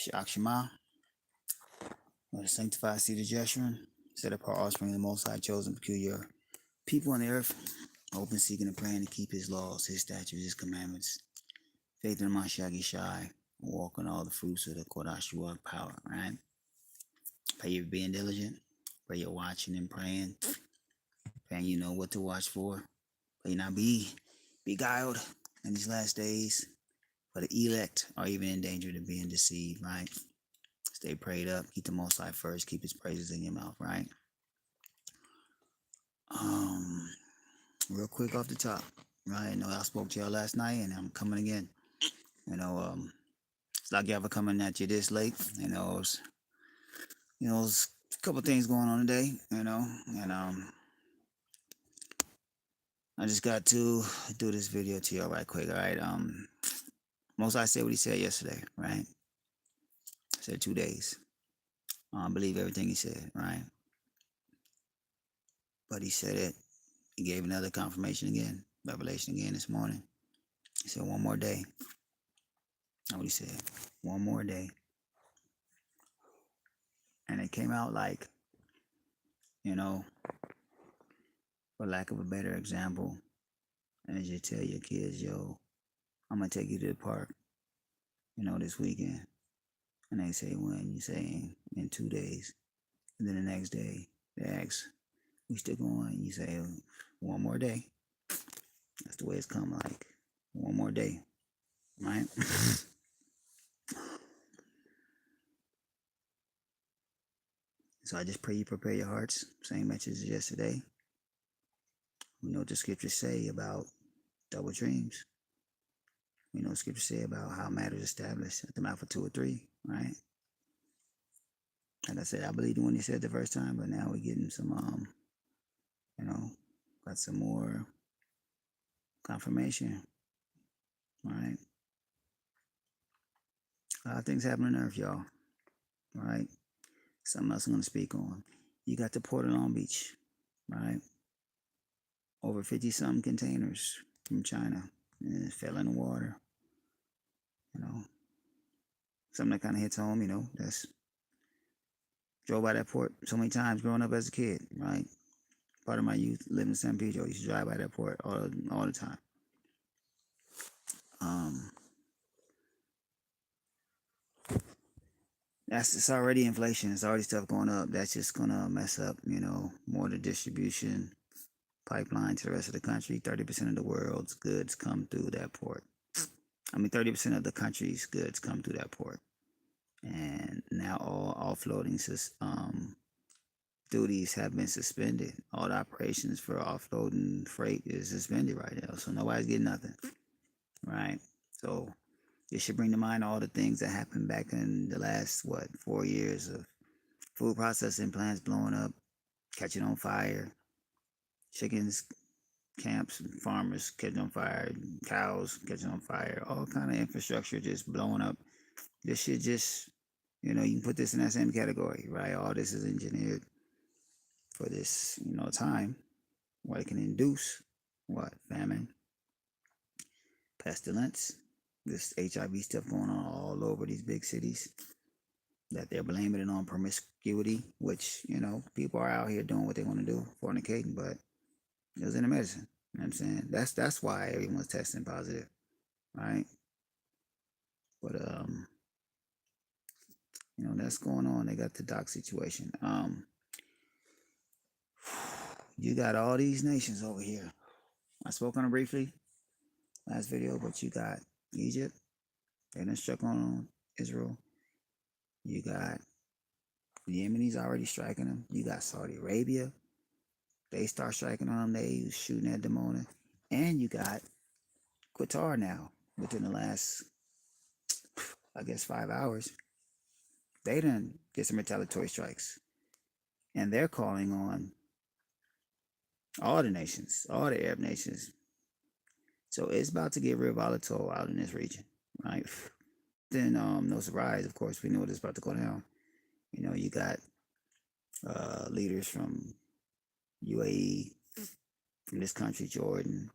Shach Shema, or the sanctified seed of Jeshurun, set apart offspring of the Most High, chosen peculiar people on the earth, open, seeking, and praying to keep His laws, His statutes, His commandments, faith in the Mashiach Yeshai, walk in all the fruits of the Kodash Ruach power, right? Pray you're being diligent, pray you're watching and praying, praying you know what to watch for, pray not be beguiled in these last days, for the elect are even in danger of being deceived, right? Stay prayed up, keep the Most High first, keep His praises in your mouth, right? Um, Real quick off the top, right? I know I spoke to y'all last night, and I'm coming again. It's like y'all coming at you this late. It's a couple things going on today. And I just got to do this video to y'all right quick. All right. Most I said what he said yesterday, right? Said 2 days. I believe everything he said, right? But he said it. He gave another confirmation again, revelation again this morning. He said one more day. That's what he said. One more day. And it came out like, you know, for lack of a better example, as you tell your kids, yo, I'm gonna take you to the park, this weekend. And they say when, you say in 2 days. And then the next day they ask, we still going? You say one more day. That's the way it's come, like one more day. Right? So I just pray you prepare your hearts. Same message as yesterday. We know what the scriptures say about double dreams. We know what scriptures say about how matters established at the mouth of two or three, right? Like I said, I believed when he said the first time, but now we're getting some got some more confirmation. Right? A lot of things happen on earth, y'all. Right? Something else I'm gonna speak on. You got the Port of Long Beach, right? Over 50 something containers from China, and it fell in the water. Something that kind of hits home. That's drove by that port so many times growing up as a kid, right? Part of my youth living in San Pedro, used to drive by that port all the time. It's already inflation. It's already stuff going up. That's just gonna mess up, more of the distribution pipeline to the rest of the country. 30% of the world's goods come through that port. 30% of the country's goods come through that port. And now all offloading duties have been suspended. All the operations for offloading freight is suspended right now. So nobody's getting nothing. Right? So it should bring to mind all the things that happened back in the last, 4 years of food processing plants blowing up, catching on fire, chickens, camps, and farmers catching on fire, cows catching on fire, all kind of infrastructure just blowing up. This shit just, you can put this in that same category, right? All this is engineered for this, time where it can induce famine, pestilence, this HIV stuff going on all over these big cities, that they're blaming it on promiscuity, which, people are out here doing what they want to do, fornicating, but it was in the medicine. You know what I'm saying? That's why everyone's testing positive, right? But that's going on. They got the doc situation. You got all these nations over here. I spoke on it briefly last video, but you got Egypt. They done struck on Israel. You got the Yemenis already striking them. You got Saudi Arabia. They start striking on them. They shooting at the moment. And you got Qatar now. Within the last, I guess, 5 hours, they done get some retaliatory strikes. And they're calling on all the nations, all the Arab nations. So it's about to get real volatile out in this region, right? Then, no surprise, of course, we know it's about to go down. You got leaders from UAE, from this country, Jordan,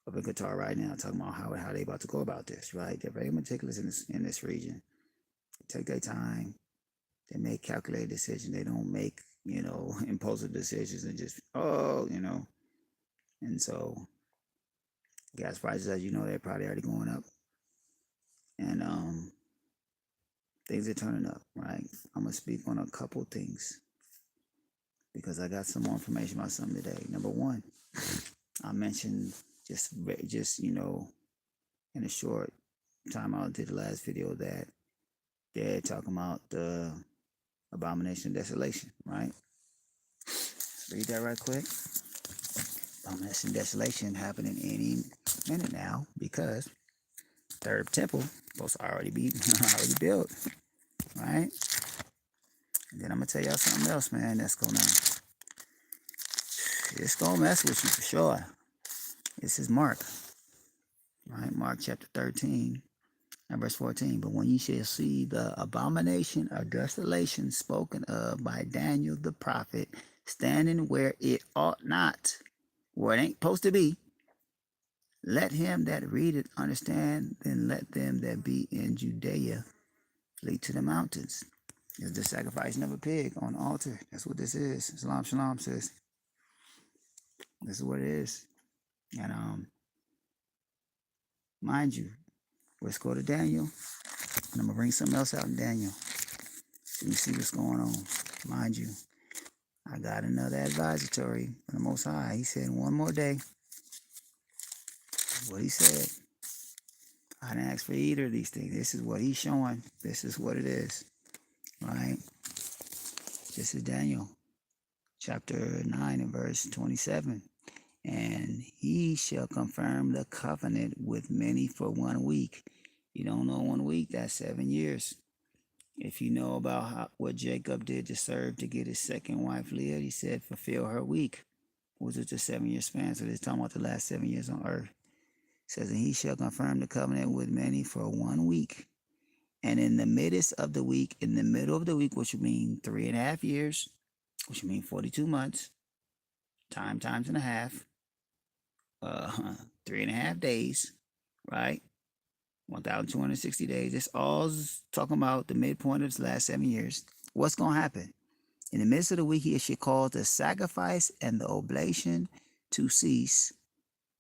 up in Qatar right now, talking about how they about to go about this, right? They're very meticulous in this region. take their time. They make calculated decisions. They don't make, impulsive decisions and just, And so gas prices, as you know, they're probably already going up. And things are turning up, right? I'm gonna speak on a couple things because I got some more information about something today. Number one, I mentioned just in a short time I did the last video that they're talking about the abomination of desolation, right? Let's read that right quick. Abomination of desolation happening any minute now because third temple supposed to already be already built, right? And then I'm gonna tell y'all something else, man. It's gonna mess with you for sure. This is Mark, right? Mark chapter 13 and verse 14. But when you shall see the abomination of desolation spoken of by Daniel the prophet standing where it ought not, where it ain't supposed to be, let him that readeth understand, then let them that be in Judea flee to the mountains. It's the sacrificing of a pig on the altar. That's what this is. Shalom, shalom, sis. This is what it is. And mind you, let's go to Daniel. And I'm gonna bring something else out in Daniel. So you see what's going on. Mind you, I got another advisory from the Most High. He said one more day. What he said. I didn't ask for either of these things. This is what he's showing. This is what it is. Right? This is Daniel chapter 9 and verse 27. And he shall confirm the covenant with many for 1 week. You don't know 1 week, that's 7 years. If you know about what Jacob did to serve to get his second wife Leah, he said, fulfill her week. Was it a 7-year span? So this is talking about the last 7 years on earth. It says, and he shall confirm the covenant with many for 1 week. And in the midst of the week, in the middle of the week, which would mean 3.5 years, which would mean 42 months, times and a half, 3.5 days, right? 1,260 days. This all talking about the midpoint of the last 7 years. What's going to happen? In the midst of the week, he should cause the sacrifice and the oblation to cease.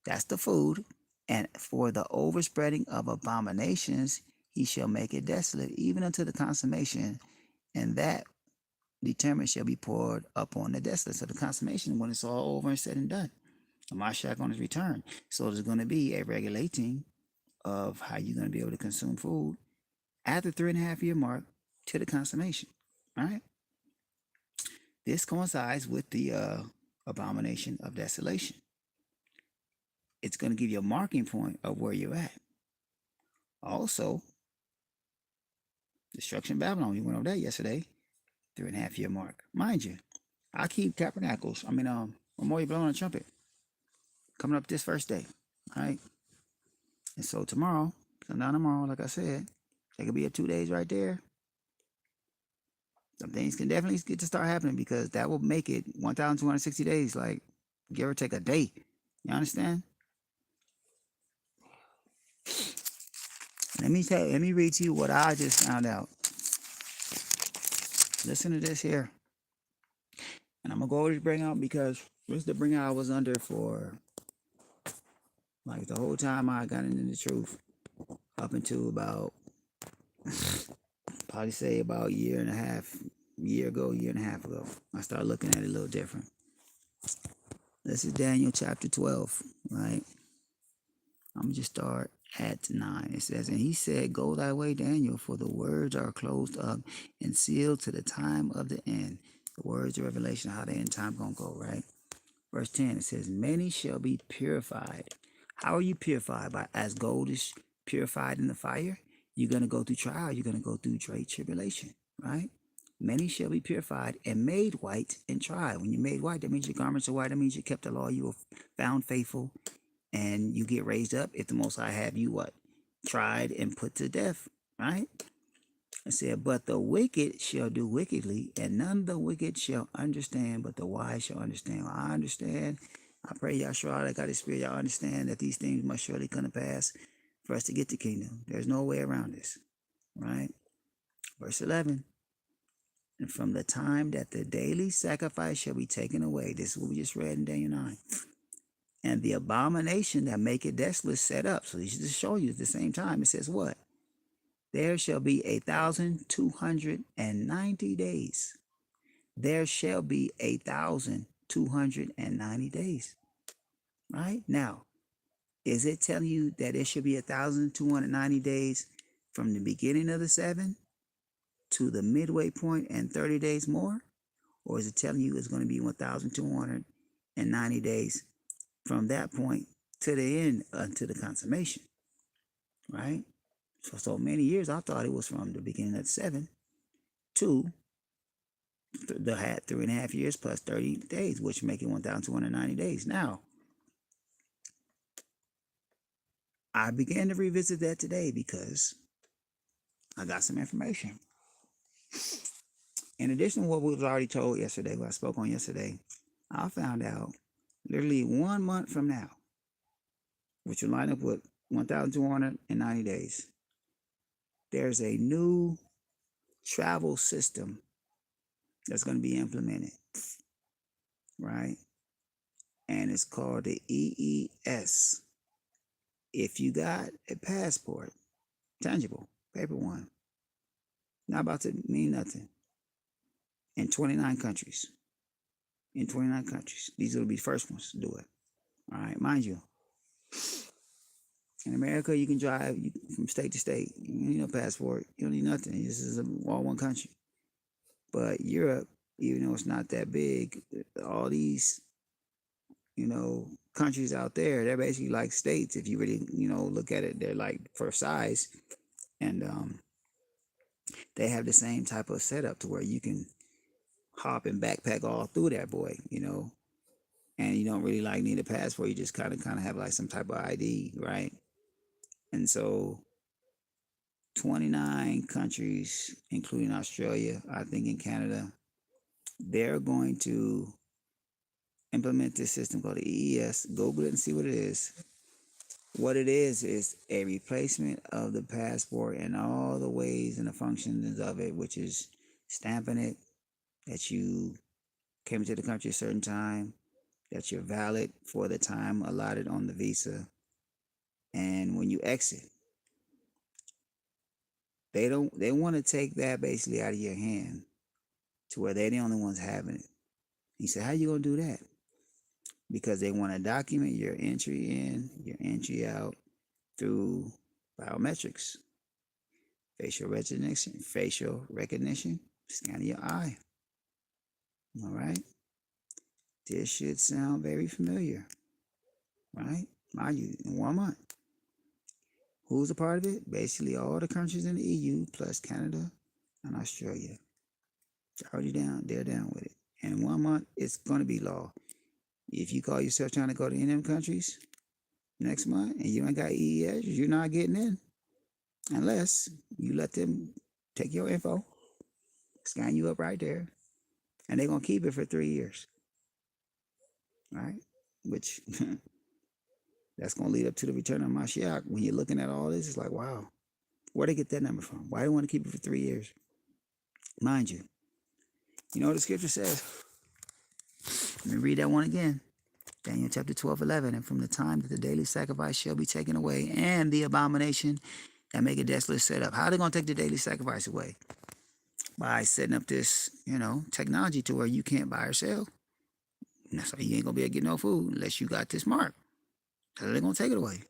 That's the food. And for the overspreading of abominations, he shall make it desolate, even unto the consummation. And that determined shall be poured upon the desolate. So the consummation, when it's all over and said and done. Mashiach on his return. So there's going to be a regulating of how you're going to be able to consume food at the 3.5 year mark to the consummation. All right. This coincides with the abomination of desolation. It's going to give you a marking point of where you're at. Also, destruction of Babylon. We went over that yesterday. 3.5 year mark. Mind you, I keep tabernacles. Memorial blowing a trumpet. Coming up this first day. All right. And so tomorrow, sundown tomorrow, like I said, it could be a 2 days right there. Some things can definitely get to start happening because that will make it 1,260 days, like give or take a day. You understand? Let me read to you what I just found out. Listen to this here. And I'm gonna go over to bring out because this is the bring out I was under for like the whole time I got into the truth. Up until about probably say about a year and a half ago. I started looking at it a little different. This is Daniel chapter 12, right? I'm going to just start at 9. It says, and he said, go thy way, Daniel, for the words are closed up and sealed to the time of the end. The words of Revelation, how the end time going to go, right? Verse 10, it says, many shall be purified. How are you purified? By as gold is purified in the fire? You're going to go through trial. You're going to go through great tribulation, right? Many shall be purified and made white and tried. When you're made white, that means your garments are white. That means you kept the law. You were found faithful and you get raised up if the Most High have you what? Tried and put to death, right? It said, but the wicked shall do wickedly, and none of the wicked shall understand, but the wise shall understand. Well, I understand. I pray y'all sure I got the spirit. Y'all understand that these things must surely come to pass for us to get the kingdom. There's no way around this, right? Verse 11. And from the time that the daily sacrifice shall be taken away, this is what we just read in Daniel 9, and the abomination that make it desolate set up. So he's just showing you at the same time. It says what? There shall be 1,290 days. There shall be 1,290 days. Right? Now, is it telling you that it should be 1,290 days from the beginning of the 7 to the midway point and 30 days more? Or is it telling you it's going to be 1,290 days from that point to the end until the consummation? Right? For so many years, I thought it was from the beginning of the 7 to the 3.5 years plus 30 days, which make it 1,290 days. Now, I began to revisit that today because I got some information. In addition to what we was already told yesterday, what I spoke on yesterday, I found out literally 1 month from now, which will line up with 1,290 days, there's a new travel system that's going to be implemented, right? And it's called the EES. If you got a passport, tangible, paper one, not about to mean nothing, in 29 countries. In 29 countries. These will be the first ones to do it. All right, mind you. In America, you can drive from state to state. You don't need no passport. You don't need nothing. This is all one country. But Europe, even though it's not that big, all these, countries out there, they're basically like states. If you really, look at it, they're like for size. And they have the same type of setup to where you can hop and backpack all through that boy, and you don't really like need a passport. You just kind of have like some type of ID, right? And so 29 countries, including Australia, I think, in Canada, they're going to implement this system called the EES. Google it and see what it is. What it is a replacement of the passport and all the ways and the functions of it, which is stamping it, that you came to the country a certain time, that you're valid for the time allotted on the visa, and when you exit, they want to take that basically out of your hand to where they're the only ones having it. He said, how you gonna do that? Because they want to document your entry in, your entry out through biometrics, facial recognition, scanning your eye. All right. This should sound very familiar, right? Mind you, in 1 month. Who's a part of it? Basically all the countries in the EU plus Canada and Australia. It's already they're down with it. And in 1 month, it's going to be law. If you call yourself trying to go to any of them countries next month and you ain't got EES, you're not getting in unless you let them take your info, scan you up right there, and they're going to keep it for 3 years. Right? Which that's going to lead up to the return of Mashiach. When you're looking at all this, it's like, wow, where'd they get that number from? Why do they want to keep it for 3 years? Mind you, you know what the scripture says? Let me read that one again. Daniel chapter 12:11. And from the time that the daily sacrifice shall be taken away, and the abomination that make it desolate set up. How are they going to take the daily sacrifice away? By setting up this, technology to where you can't buy or sell. And that's why you ain't going to be able to get no food unless you got this mark. So they're going to take it away.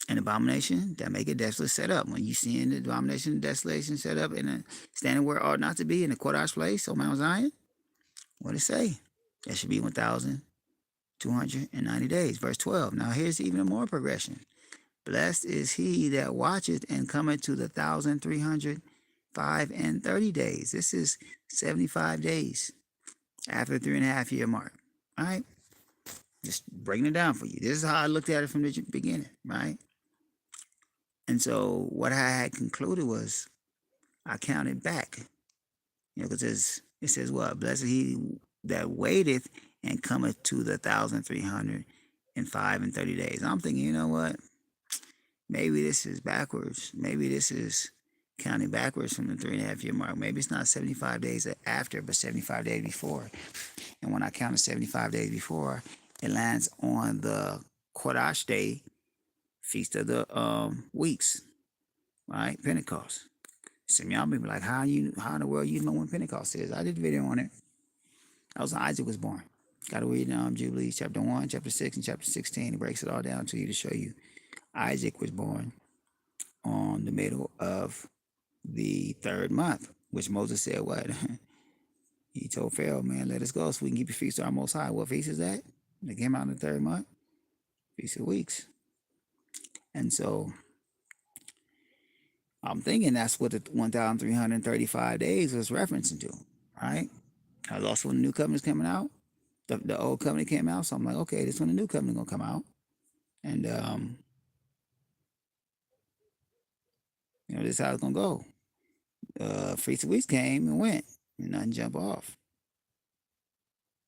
An abomination that make it desolate set up. When you see the abomination and desolation set up in a standing where it ought not to be in the courthouse place on Mount Zion, what did it say? That should be 1,290 days. Verse 12. Now here's even more progression. Blessed is he that watcheth and cometh to the 1,305 and 30 days. This is 75 days after the 3.5 year mark. All right? Just breaking it down for you. This is how I looked at it from the beginning, right? And so what I had concluded was I counted back. Because it says what? Blessed is he that waiteth and cometh to the 1,305 and 30 days. I'm thinking, you know what? Maybe this is backwards. Maybe this is counting backwards from the 3.5 year mark. Maybe it's not 75 days after, but 75 days before. And when I counted 75 days before, it lands on the Kodash Day, Feast of the Weeks, right? Pentecost. Some y'all be like, how in the world you know when Pentecost is? I did a video on it. That was when Isaac was born. Got to read Jubilees chapter 1, chapter 6, and chapter 16. It breaks it all down to you to show you Isaac was born on the middle of the 3rd month, which Moses said, what? He told Pharaoh, man, let us go so we can keep the feast of our Most High. What feast is that? They came out in the 3rd month. Feast of Weeks. And so I'm thinking that's what the 1,335 days was referencing to, right? I was also when the new covenant is coming out. The old covenant came out, so I'm like, okay, this is when the new covenant gonna come out. And this is how it's gonna go. Feast of Weeks came and went, and nothing jump off.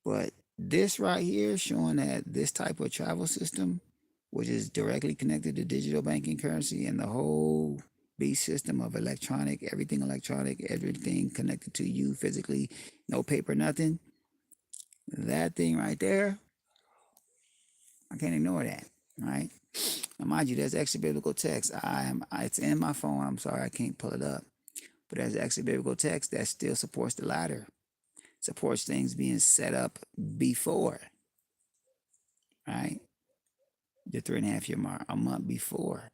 But this right here showing that this type of travel system, which is directly connected to digital banking currency and the whole beast system of everything connected to you physically, no paper, nothing. That thing right there, I can't ignore that, right? Now, mind you, there's extra biblical text. It's in my phone. I'm sorry, I can't pull it up. But there's extra biblical text that still supports the latter, supports things being set up before, right? The 3.5 year mark, a month before,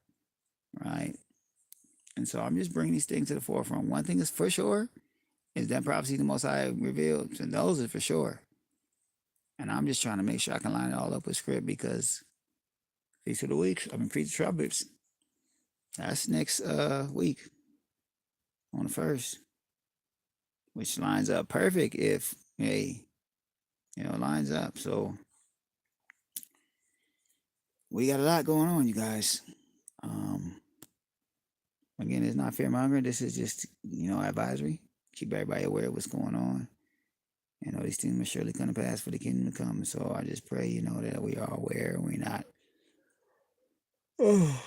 right? And so I'm just bringing these things to the forefront. One thing is for sure is that prophecy the Most High revealed, and those are for sure. And I'm just trying to make sure I can line it all up with script because Feast of the Weeks, Feast of Trumpets, that's next week on the 1st, which lines up perfect if, lines up. So we got a lot going on, you guys. Again, it's not fear-mongering. This is just, advisory. Keep everybody aware of what's going on. These things are surely going to pass for the kingdom to come. So I just pray, that we are aware and we're not. Oh.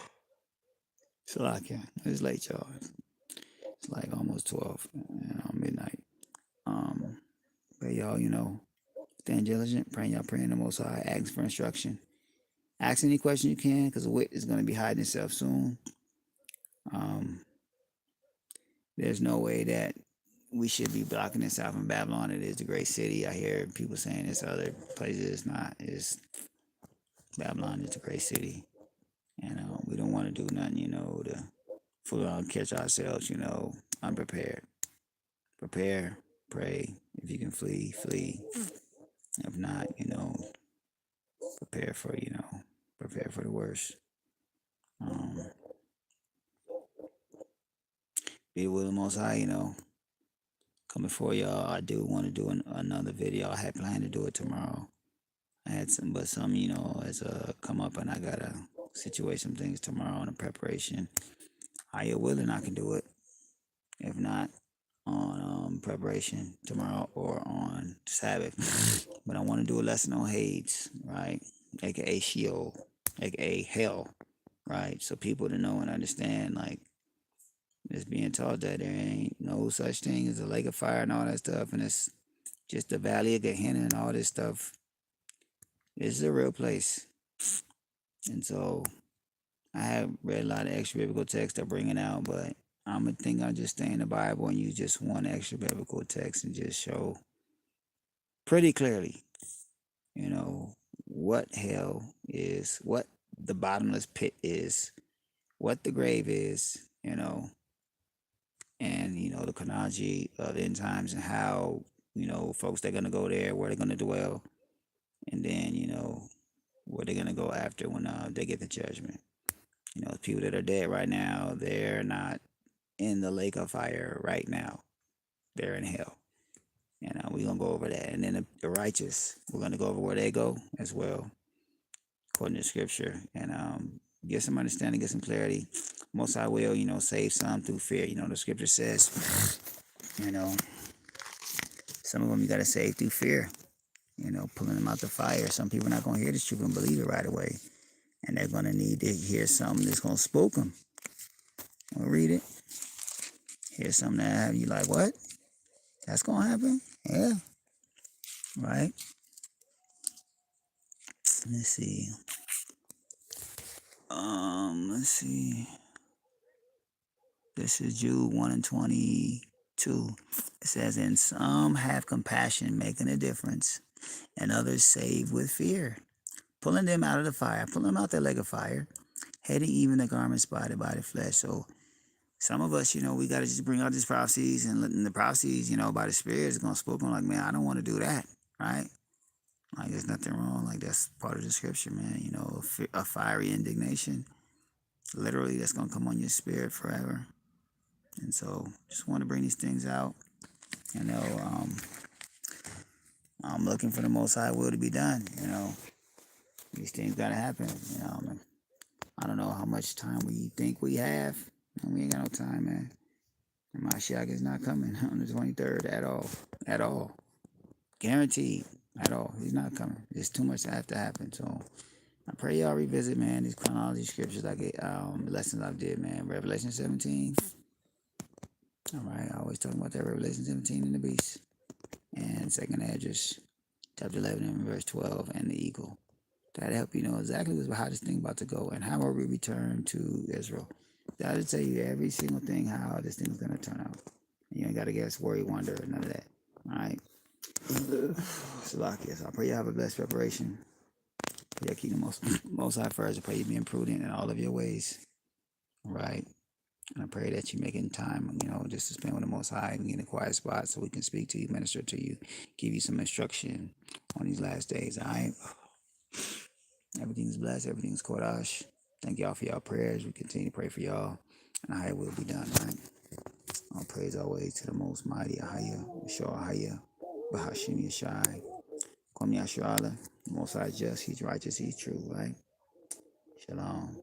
So it's late, y'all. It's like almost 12 midnight. But y'all, stand diligent, praying the Most High, ask for instruction. Ask any question you can, because the wit is going to be hiding itself soon. There's no way that we should be blocking this out from Babylon. It is the great city. I hear people saying this other places. It's not. Babylon is the great city. And we don't want to do nothing, to full on catch ourselves, unprepared. Prepare, pray. If you can flee, flee. If not, prepare for the worst. Be the will of the Most High, come before y'all. I do want to do another video. I had planned to do it tomorrow. I had some has come up, and I gotta situate some things tomorrow in the preparation. How you're willing, I can do it. If not, on preparation tomorrow or on Sabbath. But I want to do a lesson on Hades, right? AKA Sheol, AKA hell, right? So people to know and understand, like, it's being taught that there ain't no such thing as a lake of fire and all that stuff, and it's just the valley of Gehenna and all this stuff. This is a real place. And so I have read a lot of extra biblical text they're bringing out, but I'll just stay in the Bible and use just one extra biblical text and just show pretty clearly, what hell is, what the bottomless pit is, what the grave is, and, the chronology of end times and how, folks they're going to go there, where they're going to dwell, and then, where they're going to go after when they get the judgment. People that are dead right now, they're not in the lake of fire right now. They're in hell. And we're going to go over that. And then the righteous, we're going to go over where they go as well, according to Scripture. And get some understanding, get some clarity. Most High will, save some through fear. The Scripture says, some of them you got to save through fear. Pulling them out the fire. Some people are not going to hear this truth and believe it right away. And they're going to need to hear something that's going to spook them. We'll read it. here's something that have you like, what? That's gonna happen? Yeah, right. Let's see. Let's see. This is Jude 1 and 22. It says, and some have compassion, making a difference, and others save with fear, pulling them out of the fire, pulling them out the lake of fire, hating even the garment spotted by the flesh. So some of us, we got to just bring out these prophecies and letting the prophecies, by the Spirit is going to spoken like, man, I don't want to do that, right? Like, there's nothing wrong. Like, that's part of the scripture, man. A fiery indignation. Literally, that's going to come on your spirit forever. And so, just want to bring these things out. I'm looking for the Most High will to be done. These things got to happen. I don't know how much time we think we have. And we ain't got no time, man. And Mashiach is not coming on the 23rd at all. At all. Guaranteed. At all. He's not coming. There's too much that have to happen. So I pray y'all revisit, man, these chronology scriptures like the lessons I did, man. Revelation 17. All right. I always talking about that Revelation 17 and the beast. And second address, chapter 11 and verse 12, and the eagle. That'll help you know exactly how this thing about to go and how will we return to Israel. That'll tell you every single thing how this thing's gonna turn out. You ain't gotta guess, worry, wonder, none of that. All right. Salakia. So I pray you have a blessed preparation. Pray you keep the most high first. I pray you being prudent in all of your ways. All right. And I pray that you're making time, just to spend with the Most High and get in a quiet spot so we can speak to you, minister to you, give you some instruction on these last days. All right. Everything's blessed. Everything's Kodash. Thank y'all for y'all prayers. We continue to pray for y'all. And how it will be done, right? All praise always to the most mighty Ahaya, Yeshua Ahaya, Bahashim Yeshai, Kwam Yasharala. The Most High just, he's righteous, he's true, right? Shalom.